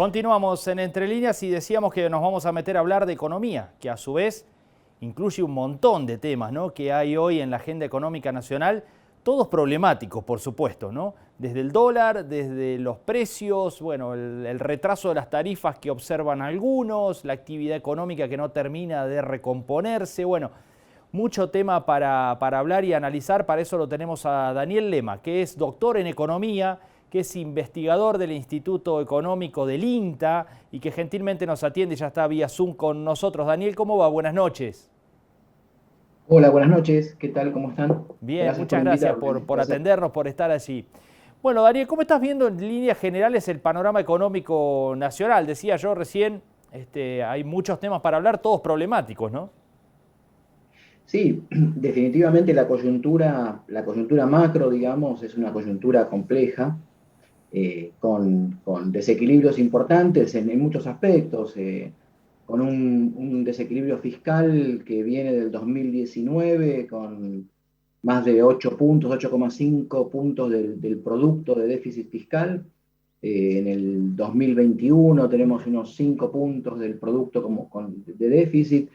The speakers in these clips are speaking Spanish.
Continuamos en Entre Líneas y decíamos que nos vamos a meter a hablar de economía, que a su vez incluye un montón de temas, ¿no?, que hay hoy en la agenda económica nacional, todos problemáticos, por supuesto, ¿no? Desde el dólar, desde los precios, bueno, el retraso de las tarifas que observan algunos, la actividad económica que no termina de recomponerse, bueno, mucho tema para hablar y analizar. Para eso lo tenemos a Daniel Lema, que es doctor en economía, que es investigador del Instituto Económico del INTA y que gentilmente nos atiende, ya está vía Zoom con nosotros. Daniel, ¿cómo va? Buenas noches. Hola, buenas noches. ¿Qué tal? ¿Cómo están? Bien, Gracias por muchas gracias invitarme. Un por placer. atendernos, por estar allí. Bueno, Daniel, ¿cómo estás viendo en líneas generales el panorama económico nacional? Decía yo recién, hay muchos temas para hablar, todos problemáticos, ¿no? Sí, definitivamente la coyuntura macro, digamos, es una coyuntura compleja, con desequilibrios importantes en muchos aspectos, con un desequilibrio fiscal que viene del 2019, con más de 8 puntos, 8,5 puntos del producto de déficit fiscal. En el 2021 tenemos unos 5 puntos del producto de déficit.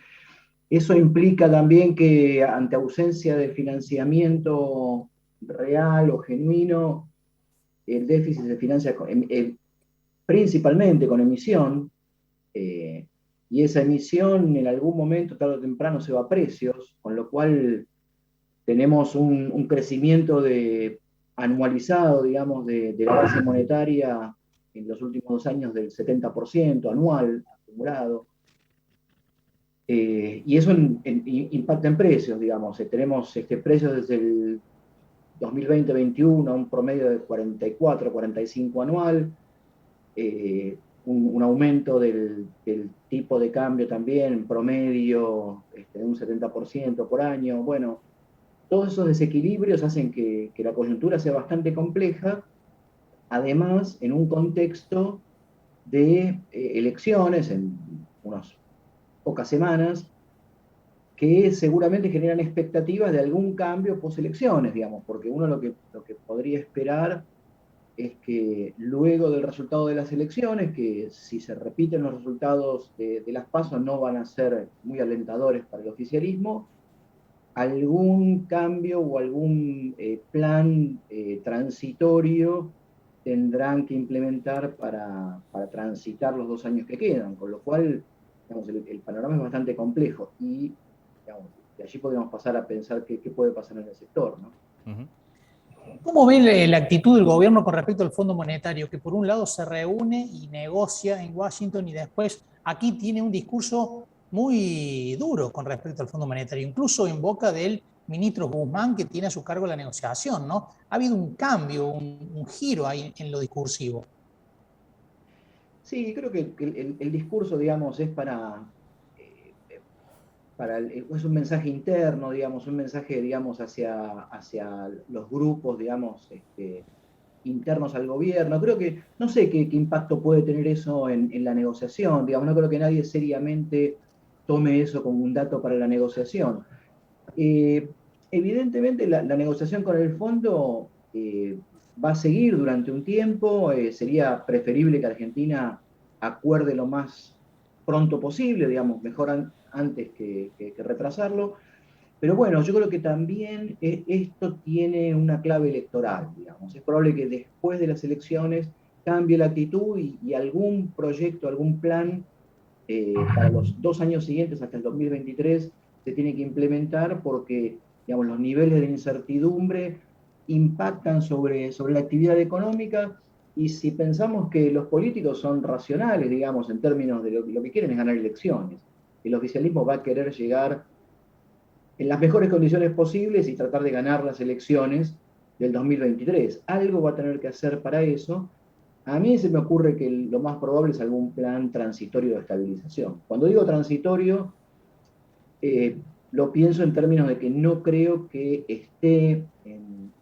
Eso implica también que ante ausencia de financiamiento real o genuino, el déficit se financia principalmente con emisión, eh, y esa emisión en algún momento, tarde o temprano, se va a precios, con lo cual tenemos un crecimiento anualizado, digamos, de la base monetaria en los últimos 2 años del 70% anual acumulado. Y eso impacta en precios, digamos. Tenemos precios desde el 2020-21 a un promedio de 44, 45 anual, un aumento del tipo de cambio también, en promedio, de un 70% por año. Bueno, todos esos desequilibrios hacen que la coyuntura sea bastante compleja, además en un contexto de elecciones en unas pocas semanas, que seguramente generan expectativas de algún cambio post-elecciones, digamos, porque uno lo que podría esperar es que luego del resultado de las elecciones, que si se repiten los resultados de las PASO no van a ser muy alentadores para el oficialismo, algún cambio o algún plan transitorio tendrán que implementar para transitar los 2 años que quedan, con lo cual, digamos, el panorama es bastante complejo y, digamos, de allí podemos pasar a pensar qué puede pasar en el sector, ¿no? Ujú. ¿Cómo ven la actitud del gobierno con respecto al Fondo Monetario, que por un lado se reúne y negocia en Washington y después aquí tiene un discurso muy duro con respecto al Fondo Monetario, incluso en boca del ministro Guzmán, que tiene a su cargo la negociación, ¿no? Ha habido un cambio, un giro ahí en lo discursivo. Sí, creo que el discurso, digamos, es es un mensaje interno, digamos, un mensaje, digamos, hacia los grupos, digamos, internos al gobierno. Creo que, no sé qué impacto puede tener eso en la negociación, digamos, no creo que nadie seriamente tome eso como un dato para la negociación. Eh, Evidentemente, la negociación con el fondo va a seguir durante un tiempo. Sería preferible que Argentina acuerde lo más pronto posible, digamos, mejor antes que retrasarlo. Pero bueno, yo creo que también esto tiene una clave electoral, digamos. Es probable que después de las elecciones cambie la actitud y algún proyecto, algún plan para los 2 años siguientes, hasta el 2023, se tiene que implementar porque, digamos, los niveles de incertidumbre impactan sobre la actividad económica. Y si pensamos que los políticos son racionales, digamos, en términos de lo que quieren es ganar elecciones, el oficialismo va a querer llegar en las mejores condiciones posibles y tratar de ganar las elecciones del 2023. Algo va a tener que hacer para eso. A mí se me ocurre que lo más probable es algún plan transitorio de estabilización. Cuando digo transitorio, lo pienso en términos de que no creo que esté en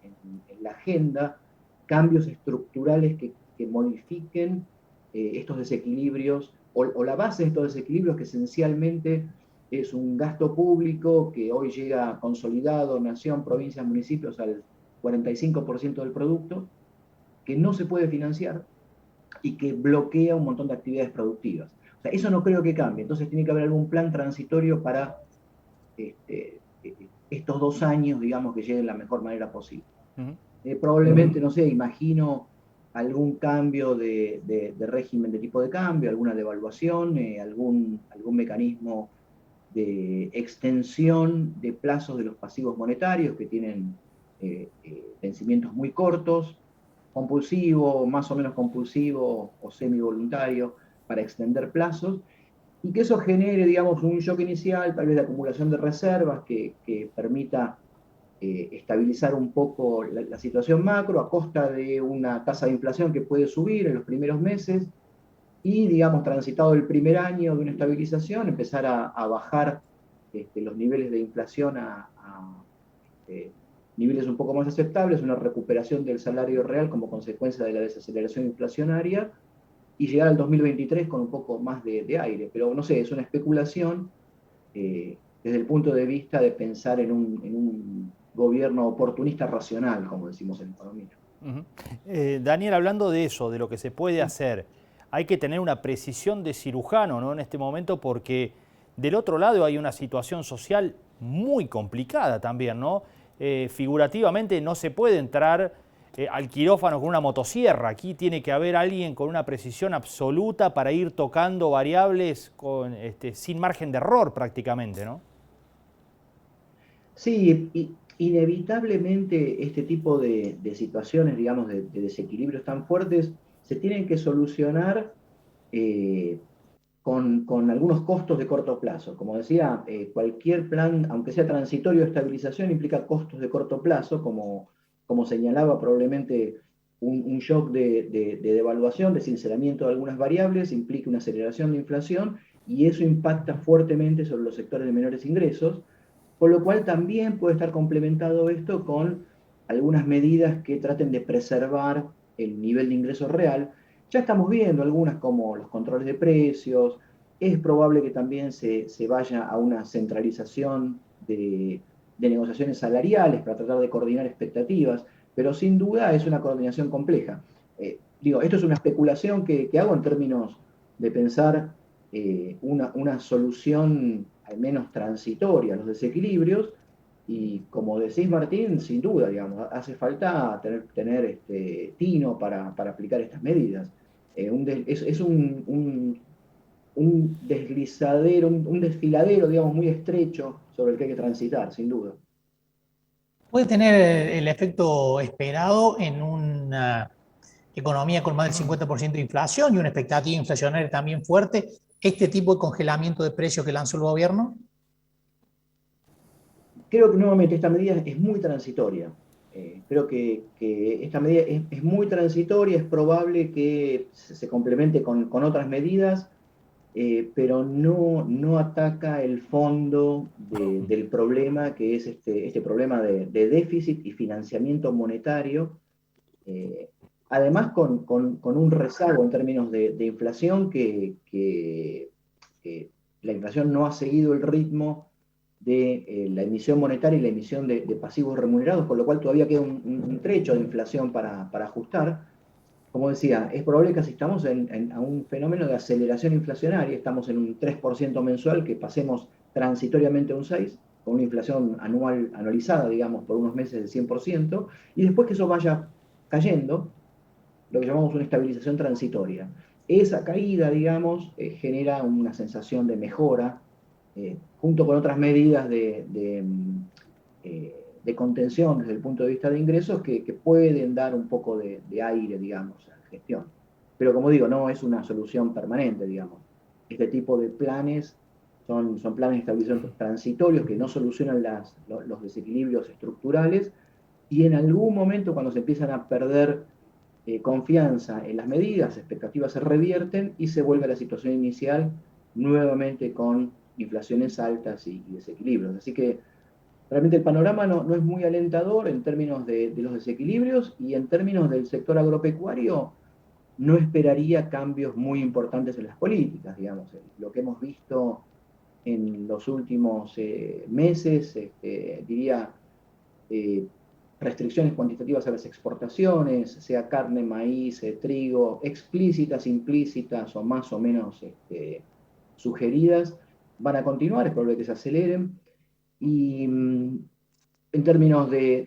la agenda cambios estructurales que modifiquen estos desequilibrios o la base de estos desequilibrios, que esencialmente es un gasto público que hoy llega consolidado, nación, provincias, municipios, al 45% del producto, que no se puede financiar, y que bloquea un montón de actividades productivas. O sea, eso no creo que cambie. Entonces tiene que haber algún plan transitorio para estos 2 años, digamos, que lleguen de la mejor manera posible. Probablemente, no sé, imagino algún cambio de régimen de tipo de cambio, alguna devaluación, algún mecanismo de extensión de plazos de los pasivos monetarios que tienen vencimientos muy cortos, compulsivo, más o menos compulsivo o semi-voluntario para extender plazos, y que eso genere, digamos, un shock inicial, tal vez de acumulación de reservas que permita estabilizar un poco la situación macro a costa de una tasa de inflación que puede subir en los primeros meses y, digamos, transitado el primer año de una estabilización, empezar a bajar los niveles de inflación a niveles un poco más aceptables, una recuperación del salario real como consecuencia de la desaceleración inflacionaria y llegar al 2023 con un poco más de aire. Pero no sé, es una especulación desde el punto de vista de pensar en un gobierno oportunista racional, como decimos en economía. Daniel, hablando de eso, de lo que se puede hacer, hay que tener una precisión de cirujano, ¿no?, en este momento, porque del otro lado hay una situación social muy complicada también, ¿no? Figurativamente no se puede entrar al quirófano con una motosierra. Aquí tiene que haber alguien con una precisión absoluta para ir tocando variables sin margen de error prácticamente, ¿no? Sí, inevitablemente este tipo de situaciones, digamos, de desequilibrios tan fuertes, se tienen que solucionar eh, con algunos costos de corto plazo. Como decía, cualquier plan, aunque sea transitorio de estabilización, implica costos de corto plazo, como señalaba probablemente un shock de devaluación, de sinceramiento de algunas variables, implica una aceleración de inflación y eso impacta fuertemente sobre los sectores de menores ingresos, con lo cual también puede estar complementado esto con algunas medidas que traten de preservar el nivel de ingreso real. Ya estamos viendo algunas como los controles de precios, es probable que también se vaya a una centralización de negociaciones salariales para tratar de coordinar expectativas, pero sin duda es una coordinación compleja. Esto es una especulación que hago en términos de pensar una solución al menos transitoria a los desequilibrios, y como decís, Martín, sin duda, digamos, hace falta tener tino para aplicar estas medidas. Es un deslizadero, un desfiladero, digamos, muy estrecho sobre el que hay que transitar, sin duda. Puede tener el efecto esperado en una economía con más del 50% de inflación y una expectativa inflacionaria también fuerte, este tipo de congelamiento de precios que lanzó el gobierno. Creo que nuevamente esta medida es muy transitoria. Creo que esta medida es muy transitoria, es probable que se complemente con otras medidas, pero no ataca el fondo del problema, que es este problema de déficit y financiamiento monetario, eh, además con un rezago en términos de inflación, que la inflación no ha seguido el ritmo de la emisión monetaria y la emisión de pasivos remunerados, con lo cual todavía queda un trecho de inflación para ajustar. Como decía, es probable que asistamos a un fenómeno de aceleración inflacionaria, estamos en un 3% mensual, que pasemos transitoriamente a un 6%, con una inflación anualizada, digamos, por unos meses de 100%, y después que eso vaya cayendo, lo que llamamos una estabilización transitoria. Esa caída, digamos, genera una sensación de mejora, junto con otras medidas de contención desde el punto de vista de ingresos que pueden dar un poco de aire, digamos, a la gestión. Pero como digo, no es una solución permanente, digamos. Este tipo de planes son planes de estabilización transitorios que no solucionan los desequilibrios estructurales, y en algún momento, cuando se empiezan a perder confianza en las medidas, expectativas se revierten y se vuelve a la situación inicial nuevamente con inflaciones altas y desequilibrios. Así que realmente el panorama no es muy alentador en términos de los desequilibrios, y en términos del sector agropecuario no esperaría cambios muy importantes en las políticas, digamos. Lo que hemos visto en los últimos meses, diría, restricciones cuantitativas a las exportaciones, sea carne, maíz, trigo, explícitas, implícitas o más o menos sugeridas, van a continuar, es probable que se aceleren. Y en términos de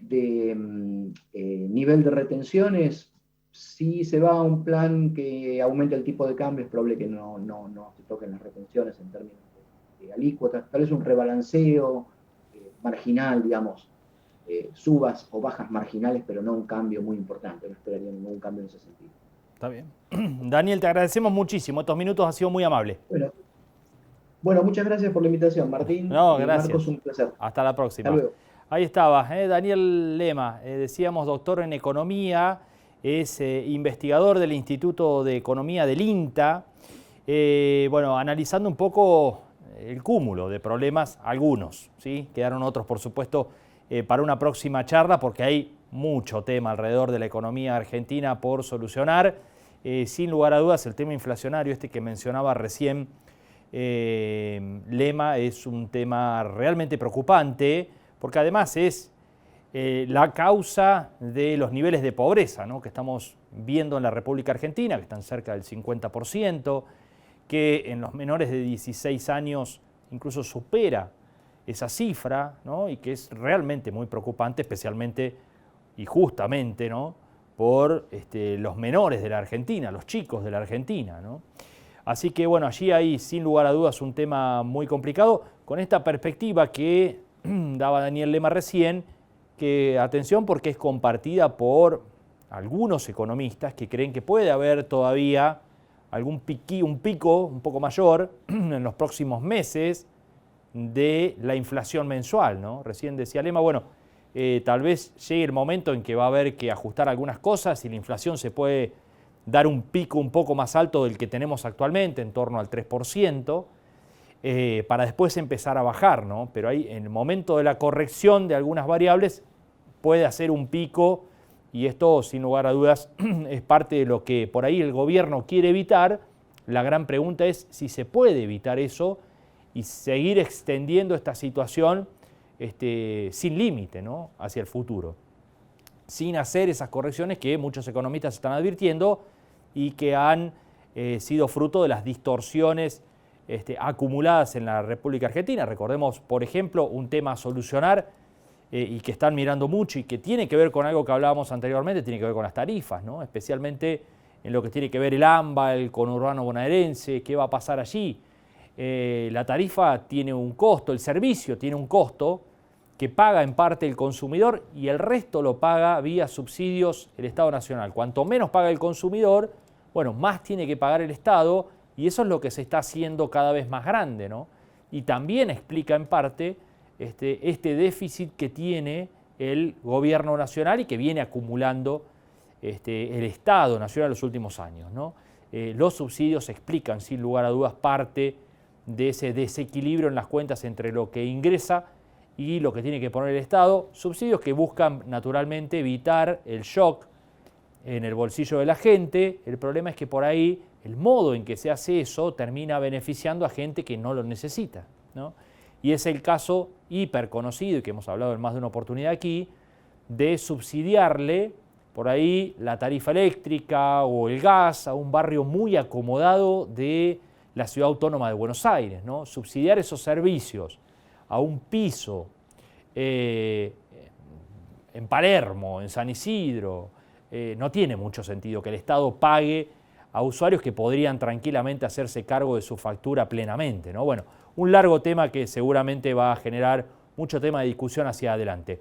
nivel de retenciones, si se va a un plan que aumente el tipo de cambio, es probable que no se toquen las retenciones en términos de alícuotas, tal vez un rebalanceo marginal, digamos, subas o bajas marginales, pero no un cambio muy importante, no esperaría ningún cambio en ese sentido. Está bien. Daniel, te agradecemos muchísimo, estos minutos han sido muy amables. Bueno, muchas gracias por la invitación, Martín. No, gracias. Marcos, un placer. Hasta la próxima. Hasta luego. Ahí estaba, Daniel Lema, decíamos doctor en economía, es investigador del Instituto de Economía del INTA, bueno, analizando un poco el cúmulo de problemas, algunos, ¿sí? Quedaron otros, por supuesto, para una próxima charla, porque hay mucho tema alrededor de la economía argentina por solucionar. Sin lugar a dudas, el tema inflacionario, este que mencionaba recién Lema, es un tema realmente preocupante, porque además es la causa de los niveles de pobreza, ¿no?, que estamos viendo en la República Argentina, que están cerca del 50%, que en los menores de 16 años incluso supera esa cifra, ¿no?, y que es realmente muy preocupante, especialmente y justamente, ¿no?, por los menores de la Argentina, los chicos de la Argentina, ¿no? Así que bueno, allí hay sin lugar a dudas un tema muy complicado, con esta perspectiva que daba Daniel Lema recién, que atención porque es compartida por algunos economistas que creen que puede haber todavía un pico un poco mayor en los próximos meses de la inflación mensual, ¿no? Recién decía Lema, bueno, tal vez llegue el momento en que va a haber que ajustar algunas cosas y la inflación se puede dar un pico un poco más alto del que tenemos actualmente, en torno al 3%, para después empezar a bajar, ¿no? Pero ahí, en el momento de la corrección de algunas variables, puede hacer un pico, y esto, sin lugar a dudas, es parte de lo que por ahí el gobierno quiere evitar. La gran pregunta es si se puede evitar eso y seguir extendiendo esta situación sin límite, ¿no?, hacia el futuro, sin hacer esas correcciones que muchos economistas están advirtiendo y que han sido fruto de las distorsiones acumuladas en la República Argentina. Recordemos, por ejemplo, un tema a solucionar y que están mirando mucho y que tiene que ver con algo que hablábamos anteriormente, tiene que ver con las tarifas, ¿no?, especialmente en lo que tiene que ver el AMBA, el conurbano bonaerense, qué va a pasar allí. La tarifa tiene un costo, el servicio tiene un costo que paga en parte el consumidor y el resto lo paga vía subsidios el Estado Nacional. Cuanto menos paga el consumidor, bueno, más tiene que pagar el Estado, y eso es lo que se está haciendo cada vez más grande, ¿no? Y también explica en parte este déficit que tiene el gobierno nacional y que viene acumulando el Estado Nacional en los últimos años, ¿no? Los subsidios explican sin lugar a dudas parte de ese desequilibrio en las cuentas entre lo que ingresa y lo que tiene que poner el Estado, subsidios que buscan naturalmente evitar el shock en el bolsillo de la gente. El problema es que por ahí el modo en que se hace eso termina beneficiando a gente que no lo necesita, ¿no? Y es el caso hiper conocido, y que hemos hablado en más de una oportunidad aquí, de subsidiarle por ahí la tarifa eléctrica o el gas a un barrio muy acomodado de la Ciudad Autónoma de Buenos Aires, ¿no? Subsidiar esos servicios a un piso en Palermo, en San Isidro, no tiene mucho sentido que el Estado pague a usuarios que podrían tranquilamente hacerse cargo de su factura plenamente, ¿no? Bueno, un largo tema que seguramente va a generar mucho tema de discusión hacia adelante.